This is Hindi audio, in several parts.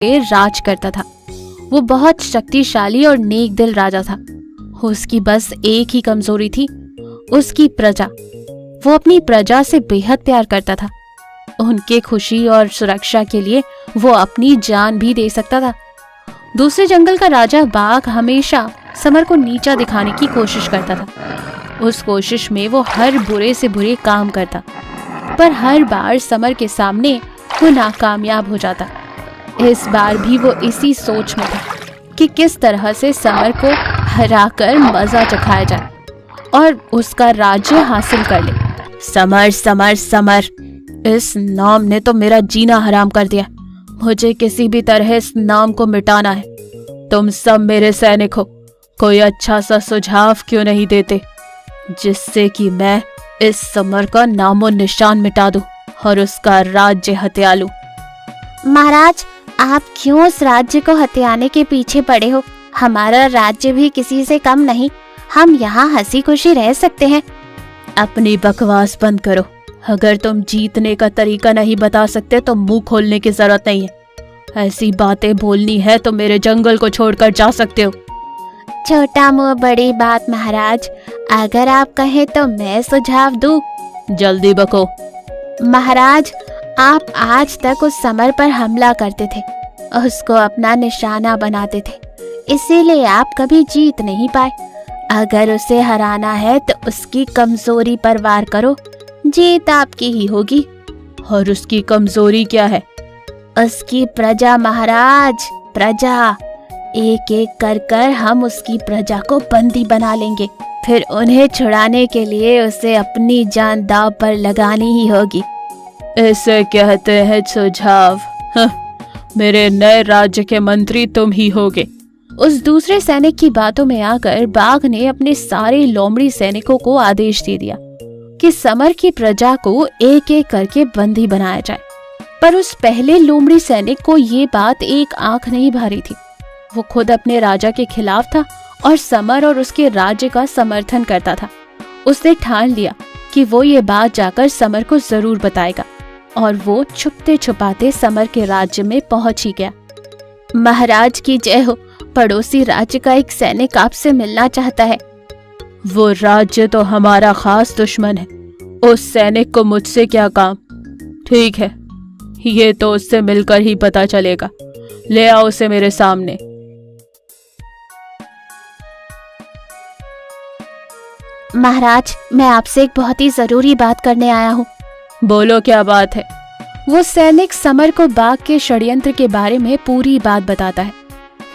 पे राज करता था। वो बहुत शक्तिशाली और नेक दिल राजा था। उसकी बस एक ही कमजोरी थी, उसकी प्रजा। वो अपनी प्रजा से बेहद प्यार करता था। उनके खुशी और सुरक्षा के लिए वो अपनी जान भी दे सकता था। दूसरे जंगल का राजा बाघ हमेशा समर को नीचा दिखाने की कोशिश करता था। उस कोशिश में वो हर बुरे से बुरे काम करता, पर हर बार समर के सामने वो नाकामयाब हो जाता। इस बार भी वो इसी सोच में था कि किस तरह से समर को हराकर मजा चखाया जाए और उसका राज्य हासिल कर ले। समर समर समर, इस नाम ने तो मेरा जीना हराम कर दिया। मुझे किसी भी तरह इस नाम को मिटाना है। तुम सब मेरे सैनिक हो, कोई अच्छा सा सुझाव क्यों नहीं देते जिससे कि मैं इस समर का नामो निशान मिटा दूं और उसका राज्य हत्या लूं। महाराज, आप क्यों उस राज्य को हथियाने के पीछे पड़े हो? हमारा राज्य भी किसी से कम नहीं। हम यहाँ हंसी खुशी रह सकते हैं। अपनी बकवास बंद करो। अगर तुम जीतने का तरीका नहीं बता सकते तो मुंह खोलने की जरूरत नहीं है। ऐसी बातें बोलनी है तो मेरे जंगल को छोड़कर जा सकते हो। छोटा मुंह बड़ी बात महाराज, अगर आप कहें तो मैं सुझाव दूं। जल्दी बको। महाराज, आप आज तक उस समर पर हमला करते थे, उसको अपना निशाना बनाते थे, इसीलिए आप कभी जीत नहीं पाए। अगर उसे हराना है तो उसकी कमजोरी पर वार करो, जीत आपकी ही होगी। और उसकी कमजोरी क्या है? उसकी प्रजा महाराज, प्रजा। एक एक कर कर हम उसकी प्रजा को बंदी बना लेंगे, फिर उन्हें छुड़ाने के लिए उसे अपनी जान दांव पर लगानी ही होगी। इसे कहते हैं सुझाव। मेरे नए राज्य के मंत्री तुम ही होगे। उस दूसरे सैनिक की बातों में आकर बाघ ने अपने सारे लोमड़ी सैनिकों को आदेश दे दिया कि समर की प्रजा को एक एक करके बंदी बनाया जाए। पर उस पहले लोमड़ी सैनिक को ये बात एक आंख नहीं भा रही थी। वो खुद अपने राजा के खिलाफ था और समर और उसके राज्य का समर्थन करता था। उसने ठान लिया कि वो ये बात जाकर समर को जरूर बताएगा और वो छुपते छुपाते समर के राज्य में पहुंच ही गया। महाराज की जय हो, पड़ोसी राज्य का एक सैनिक आपसे मिलना चाहता है। वो राज्य तो हमारा खास दुश्मन है, उस सैनिक को मुझसे क्या काम? ठीक है, ये तो उससे मिलकर ही पता चलेगा। ले आओ उसे मेरे सामने। महाराज, मैं आपसे एक बहुत ही जरूरी बात करने आया हूँ। बोलो, क्या बात है? वो सैनिक समर को बाघ के षड्यंत्र के बारे में पूरी बात बताता है,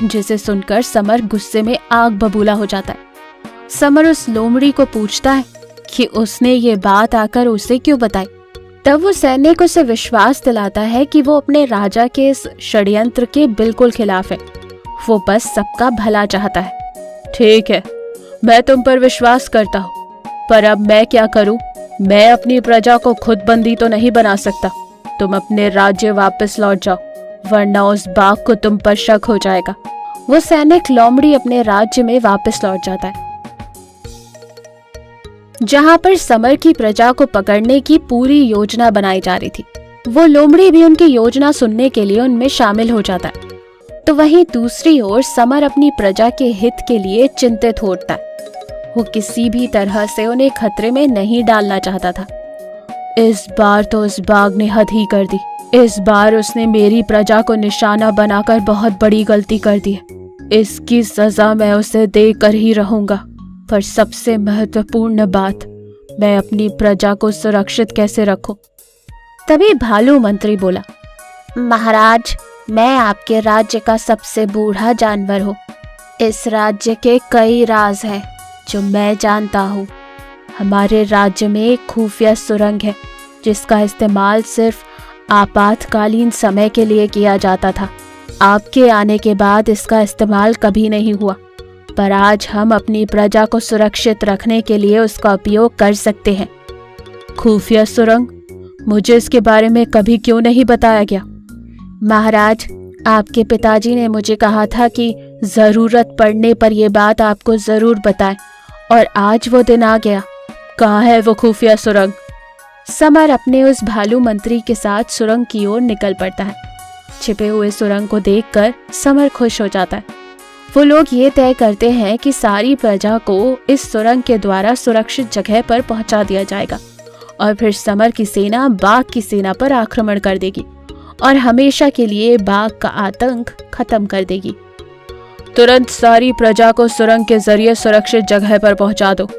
जिसे सुनकर समर गुस्से में आग बबूला हो जाता है। समर उस लोमड़ी को पूछता है कि उसने ये बात आकर उसे क्यों बताई। तब वो सैनिक उसे विश्वास दिलाता है कि वो अपने राजा के इस षड्यंत्र के बिल्कुल खिलाफ है। वो बस सबका भला चाहता है। ठीक है, मैं तुम पर विश्वास करता हूँ, पर अब मैं क्या करूँ? मैं अपनी प्रजा को खुद बंदी तो नहीं बना सकता। तुम अपने राज्य वापस लौट जाओ, वरना उस बाघ को तुम पर शक हो जाएगा। वो सैनिक लोमड़ी अपने राज्य में वापस लौट जाता है, जहाँ पर समर की प्रजा को पकड़ने की पूरी योजना बनाई जा रही थी। वो लोमड़ी भी उनकी योजना सुनने के लिए उनमें शामिल हो जाता है। तो वहीं दूसरी ओर समर अपनी प्रजा के हित के लिए चिंतित होता है। वो किसी भी तरह से उन्हें खतरे में नहीं डालना चाहता था। इस बार तो उस बाघ ने हद ही कर दी। इस बार उसने मेरी प्रजा को निशाना बनाकर बहुत बड़ी गलती कर दी है। इसकी सजा मैं उसे देकर ही रहूंगा। पर सबसे महत्वपूर्ण बात, मैं अपनी प्रजा को सुरक्षित कैसे रखूं? तभी भालू मंत्री बोला, महाराज, मैं आपके राज्य का सबसे बूढ़ा जानवर हूँ। इस राज्य के कई राज हैं जो मैं जानता हूँ। हमारे राज्य में एक खुफिया सुरंग है जिसका इस्तेमाल सिर्फ आपातकालीन समय के लिए किया जाता था। आपके आने के बाद इसका इस्तेमाल कभी नहीं हुआ, पर आज हम अपनी प्रजा को सुरक्षित रखने के लिए उसका उपयोग कर सकते हैं। खुफिया सुरंग? मुझे इसके बारे में कभी क्यों नहीं बताया गया? महाराज, आपके पिताजी ने मुझे कहा था कि जरूरत पड़ने पर यह बात आपको जरूर बताएं, और आज वो दिन आ गया। कहाँ है वो खुफिया सुरंग? समर अपने उस भालू मंत्री के साथ सुरंग की ओर निकल पड़ता है। छिपे हुए सुरंग को देखकर समर खुश हो जाता है। वो लोग ये तय करते हैं कि सारी प्रजा को इस सुरंग के द्वारा सुरक्षित जगह पर पहुंचा दिया जाएगा और फिर समर की सेना बाघ की सेना पर आक्रमण कर देगी और हमेशा के लिए बाघ का आतंक खत्म कर देगी। तुरंत सारी प्रजा को सुरंग के जरिए सुरक्षित जगह पर पहुंचा दो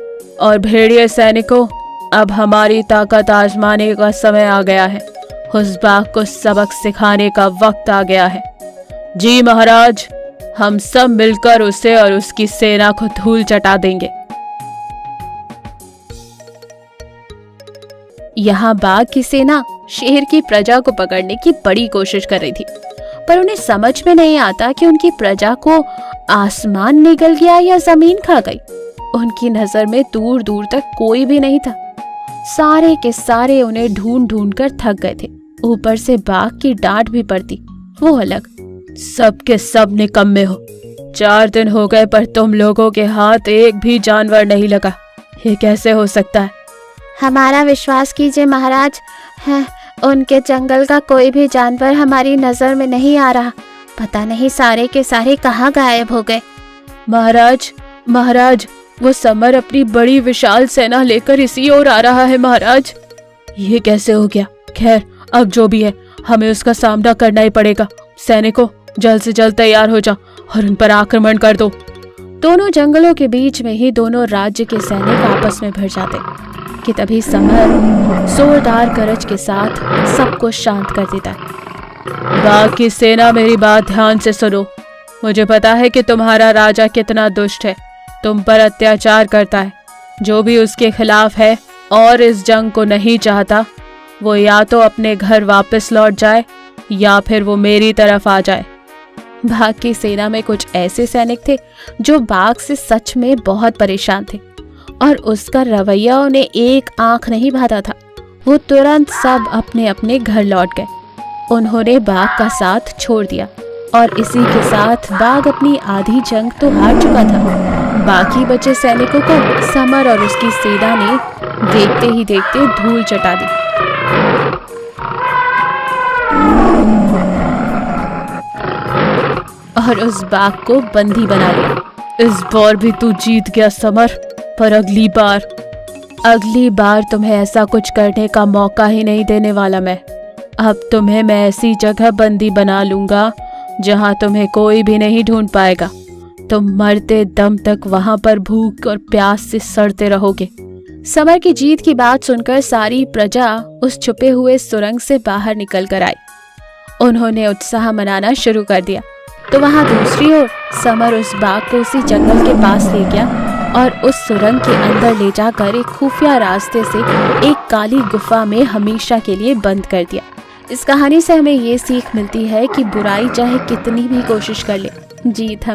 और भेड़िए सैनिकों, अब हमारी ताकत आजमाने का समय आ गया है। उस बाघ को सबक सिखाने का वक्त आ गया है। जी महाराज, हम सब मिलकर उसे और उसकी सेना को धूल चटा देंगे। यहाँ बाघ की सेना शेर की प्रजा को पकड़ने की बड़ी कोशिश कर रही थी, पर उन्हें समझ में नहीं आता कि उनकी प्रजा को आसमान निगल गया या जमीन खा गई। उनकी नजर में दूर दूर तक कोई भी नहीं था। सारे के सारे उन्हें ढूंढ ढूंढ कर थक गए थे। ऊपर से बाघ की डांट भी पड़ती, वो अलग। सब के सब निकम्मे हो। 4 दिन हो गए पर तुम लोगों के हाथ एक भी जानवर नहीं लगा। ये कैसे हो सकता है? हमारा विश्वास कीजिए महाराज, है उनके जंगल का कोई भी जानवर हमारी नजर में नहीं आ रहा। पता नहीं सारे के सारे कहाँ गायब हो गए। महाराज, वो समर अपनी बड़ी विशाल सेना लेकर इसी ओर आ रहा है महाराज। ये कैसे हो गया? खैर, अब जो भी है, हमें उसका सामना करना ही पड़ेगा। सैनिकों, जल्द से जल्द तैयार हो जाओ और उन पर आक्रमण कर दो। दोनों जंगलों के बीच में ही दोनों राज्य के सैनिक आपस में भिड़ जाते कि तभी समर जोरदार गरज के साथ सबको शांत कर देता है। बाघ की सेना, मेरी बात ध्यान से सुनो। मुझे पता है कि तुम्हारा राजा कितना दुष्ट है, तुम पर अत्याचार करता है। जो भी उसके खिलाफ है और इस जंग को नहीं चाहता, वो या तो अपने घर वापस लौट जाए या फिर वो मेरी तरफ आ जाए। बाघ की सेना में कुछ ऐसे सैनिक थे जो बाघ से सच में बहुत परेशान थे और उसका रवैया उन्हें एक आंख नहीं भाता था। वो तुरंत सब अपने अपने घर लौट गए। उन्होंने बाघ का साथ छोड़ दिया और इसी के साथ बाघ अपनी आधी जंग तो हार चुका था। बाकी बचे सैनिकों को समर और उसकी सेना ने देखते ही देखते धूल चटा दी। और उस बाघ को बंदी बना लिया। इस बार भी तू जीत गया समर, पर अगली बार तुम्हें ऐसा कुछ करने का मौका ही नहीं देने वाला मैं। अब तुम्हें मैं ऐसी जगह बंदी बना लूंगा जहां तुम्हें कोई भी नहीं ढूंढ पाएगा। तुम मरते दम तक वहां पर भूख और प्यास से सड़ते रहोगे। समर की जीत की बात सुनकर सारी प्रजा उस छुपे हुए सुरंग से बाहर निकल कर आई। उन्होंने उत्साह मनाना शुरू कर दिया। तो वहां दूसरी ओर समर उस बाघ को उसी जंगल के पास ले गया और उस सुरंग के अंदर ले जाकर एक खुफिया रास्ते से एक काली गुफा में हमेशा के लिए बंद कर दिया। इस कहानी से हमें ये सीख मिलती है कि बुराई चाहे कितनी भी कोशिश कर ले, जीत हम